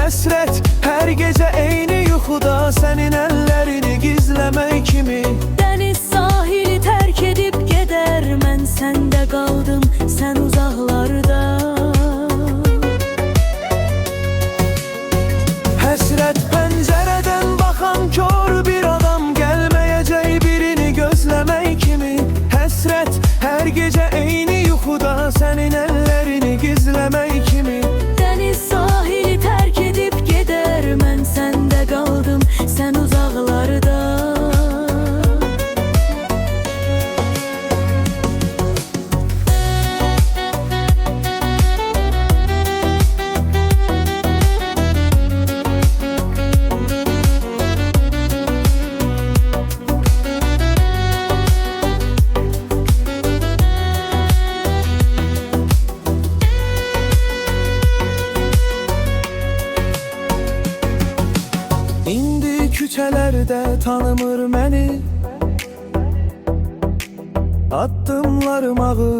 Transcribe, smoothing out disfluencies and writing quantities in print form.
Həsrət hər gecə eyni yuxuda, sənin əllərini gizləmək kimi. Dəniz sahili tərk edib gedər, mən səndə qaldım, sən uzaqlarda. Həsrət pəncərədən baxan kör bir adam, gəlməyəcək birini gözləmək kimi. Həsrət hər gecə eyni yuxuda, sənin əllərini gizləmək kimi. Dəniz sahili tərk edib gedər, mən səndə qaldım, sən uzaqlarda. İndi küçələrdə tanımır məni, addımlarım ağır.